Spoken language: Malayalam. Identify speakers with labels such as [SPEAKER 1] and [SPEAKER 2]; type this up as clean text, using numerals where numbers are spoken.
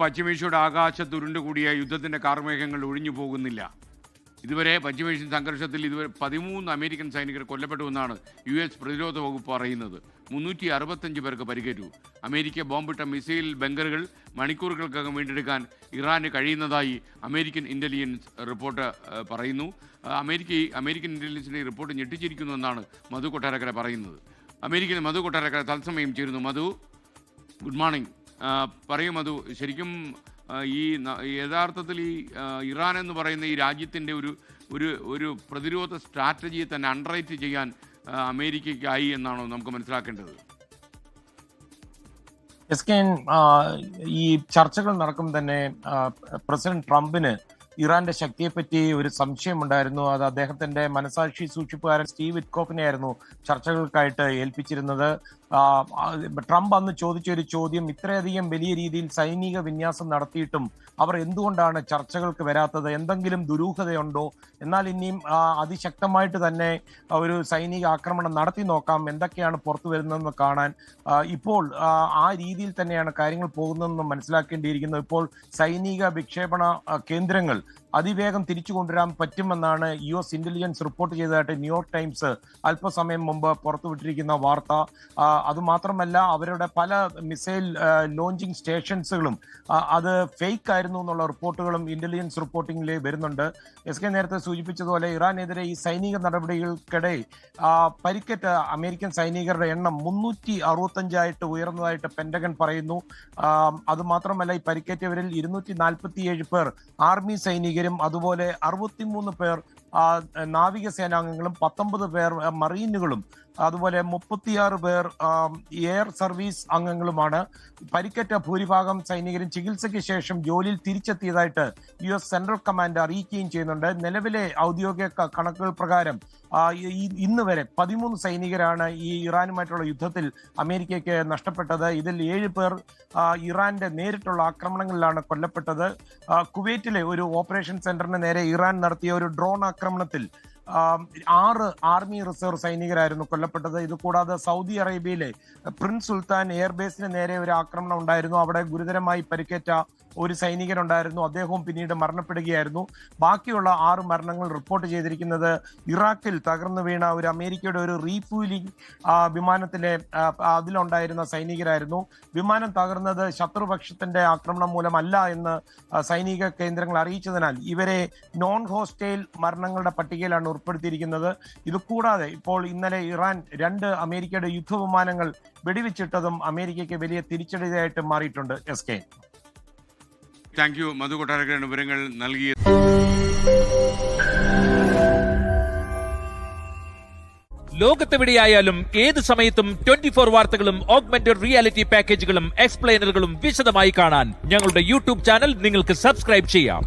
[SPEAKER 1] പശ്ചിമേഷ്യയുടെ ആകാശത്ത് ഉരുണ്ടുകൂടിയ യുദ്ധത്തിൻ്റെ കാർമേഘങ്ങൾ ഒഴിഞ്ഞു പോകുന്നില്ല. ഇതുവരെ പശ്ചിമേഷ്യൻ സംഘർഷത്തിൽ 13 അമേരിക്കൻ സൈനികർ കൊല്ലപ്പെട്ടുവെന്നാണ് US പ്രതിരോധ വകുപ്പ് പറയുന്നത്. 365 പേർക്ക് പരിക്കേറ്റു. അമേരിക്ക ബോംബിട്ട മിസൈൽ ബങ്കറുകൾ മണിക്കൂറുകൾക്കകം വീണ്ടെടുക്കാൻ ഇറാന് കഴിയുന്നതായി അമേരിക്കൻ ഇൻ്റലിജൻസ് റിപ്പോർട്ട് പറയുന്നു. അമേരിക്കൻ ഇൻ്റലിജൻസിൻ്റെ റിപ്പോർട്ട് ഞെട്ടിച്ചിരിക്കുന്നുവെന്നാണ് മധു കൊട്ടാരക്കര പറയുന്നത്. മധു കൊട്ടാരക്കര തത്സമയം ചേരുന്നു. മധു, ഗുഡ് മോർണിംഗ്. പറയൂ മധു, ശരിക്കും ഈ യഥാർത്ഥത്തിൽ ഈ ഇറാൻ എന്ന് പറയുന്ന ഈ രാജ്യത്തിൻ്റെ ഒരു പ്രതിരോധ സ്ട്രാറ്റജിയെ തന്നെ അണ്ടർറൈറ്റ് ചെയ്യാൻ അമേരിക്കയ്ക്കായി എന്നാണോ നമുക്ക് മനസ്സിലാക്കേണ്ടത്?
[SPEAKER 2] ഈ ചർച്ചകൾ നടക്കും തന്നെ പ്രസിഡന്റ് ട്രംപിന് ഇറാന്റെ ശക്തിയെപ്പറ്റി ഒരു സംശയമുണ്ടായിരുന്നു. അത് അദ്ദേഹത്തിന്റെ മനസാക്ഷി സൂക്ഷിപ്പുകാരൻ സ്റ്റീവ് വിറ്റ്കോഫിനെയായിരുന്നു ചർച്ചകൾക്കായിട്ട് ഏൽപ്പിച്ചിരുന്നത്. ട്രംപ് അന്ന് ചോദിച്ചൊരു ചോദ്യം, ഇത്രയധികം വലിയ രീതിയിൽ സൈനിക വിന്യാസം നടത്തിയിട്ടും അവർ എന്തുകൊണ്ടാണ് ചർച്ചകൾക്ക് വരാത്തത്? എന്തെങ്കിലും ദുരൂഹതയുണ്ടോ? എന്നാൽ ഇനിയും അതിശക്തമായിട്ട് തന്നെ ഒരു സൈനിക ആക്രമണം നടത്തി നോക്കാം, എന്തൊക്കെയാണ് പുറത്തു വരുന്നതെന്ന് കാണാൻ. ഇപ്പോൾ ആ രീതിയിൽ തന്നെയാണ് കാര്യങ്ങൾ പോകുന്നതെന്ന് മനസ്സിലാക്കേണ്ടിയിരിക്കുന്നു. ഇപ്പോൾ സൈനിക വിക്ഷേപണ കേന്ദ്രങ്ങൾ അതിവേഗം തിരിച്ചു കൊണ്ടുവരാൻ പറ്റുമെന്നാണ് US ഇന്റലിജൻസ് റിപ്പോർട്ട് ചെയ്തതായിട്ട് ന്യൂയോർക്ക് ടൈംസ് അല്പസമയം മുമ്പ് പുറത്തുവിട്ടിരിക്കുന്ന വാർത്ത. അതുമാത്രമല്ല, അവരുടെ പല മിസൈൽ ലോഞ്ചിങ് സ്റ്റേഷൻസുകളും അത് ഫേക്ക് ആയിരുന്നു എന്നുള്ള റിപ്പോർട്ടുകളും ഇന്റലിജൻസ് റിപ്പോർട്ടിംഗിൽ വരുന്നുണ്ട്. നേരത്തെ സൂചിപ്പിച്ചതുപോലെ ഇറാനെതിരെ ഈ സൈനിക നടപടികൾക്കിടെ പരിക്കേറ്റ അമേരിക്കൻ സൈനികരുടെ എണ്ണം 365 ഉയർന്നതായിട്ട് പെന്റഗൺ പറയുന്നു. അതുമാത്രമല്ല, ഈ പരിക്കേറ്റവരിൽ 247 പേർ ആർമി സൈനികരും അതുപോലെ 63 പേർ നാവികസേനാംഗങ്ങളും 19 പേർ മറീനുകളും അതുപോലെ 36 പേർ എയർ സർവീസ് അംഗങ്ങളുമാണ്. പരിക്കേറ്റ ഭൂരിഭാഗം സൈനികരും ചികിത്സയ്ക്ക് ശേഷം ജോലിയിൽ തിരിച്ചെത്തിയതായിട്ട് US സെൻട്രൽ കമാൻഡ് അറിയിക്കുകയും ചെയ്യുന്നുണ്ട്. നിലവിലെ ഔദ്യോഗിക കണക്കുകൾ പ്രകാരം ഇന്ന് വരെ 13 സൈനികരാണ് ഈ ഇറാനുമായിട്ടുള്ള യുദ്ധത്തിൽ അമേരിക്കയ്ക്ക് നഷ്ടപ്പെട്ടത്. ഇതിൽ 7 പേർ ഇറാന്റെ നേരിട്ടുള്ള ആക്രമണങ്ങളിലാണ് കൊല്ലപ്പെട്ടത്. കുവൈറ്റിലെ ഒരു ഓപ്പറേഷൻ സെന്ററിന് നേരെ ഇറാൻ നടത്തിയ ഒരു ഡ്രോൺ ആക്രമണത്തിൽ 6 ആർമി റിസർവ് സൈനികരായിരുന്നു കൊല്ലപ്പെട്ടത്. ഇത് കൂടാതെ സൗദി അറേബ്യയിലെ പ്രിൻസ് സുൽത്താൻ എയർബേസിന് നേരെ ഒരു ആക്രമണം ഉണ്ടായിരുന്നു. അവിടെ ഗുരുതരമായി പരിക്കേറ്റ ഒരു സൈനികനുണ്ടായിരുന്നു. അദ്ദേഹവും പിന്നീട് മരണപ്പെടുകയായിരുന്നു. ബാക്കിയുള്ള 6 മരണങ്ങൾ റിപ്പോർട്ട് ചെയ്തിരിക്കുന്നത് ഇറാഖിൽ തകർന്നു വീണ ഒരു അമേരിക്കയുടെ ഒരു റീഫ്യൂലിംഗ് വിമാനത്തിലെ അതിലുണ്ടായിരുന്ന സൈനികരായിരുന്നു. വിമാനം തകർന്നത് ശത്രുപക്ഷത്തിന്റെ ആക്രമണം മൂലമല്ല എന്ന് സൈനിക കേന്ദ്രങ്ങൾ അറിയിച്ചതിനാൽ ഇവരെ നോൺ ഹോസ്റ്റൈൽ മരണങ്ങളുടെ പട്ടികയിലാണ് ഉൾപ്പെടുത്തിയിരിക്കുന്നത്. ഇതുകൂടാതെ ഇപ്പോൾ ഇന്നലെ ഇറാൻ 2 അമേരിക്കയുടെ യുദ്ധവിമാനങ്ങൾ വെടിവെച്ചിട്ടതും അമേരിക്കയ്ക്ക് വലിയ തിരിച്ചടിയായിട്ട് മാറിയിട്ടുണ്ട്.
[SPEAKER 1] താങ്ക് യു മധു കൊട്ടാരക്കര വിവരങ്ങൾ നൽകിയ.
[SPEAKER 3] ലോകത്തെവിടെയായാലും ഏത് സമയത്തും 24 വാർത്തകളും ഓഗ്മെന്റഡ് റിയാലിറ്റി പാക്കേജുകളും എക്സ്പ്ലെയിനറുകളും വിശദമായി കാണാൻ ഞങ്ങളുടെ YouTube ചാനൽ നിങ്ങൾക്ക് സബ്സ്ക്രൈബ് ചെയ്യാം.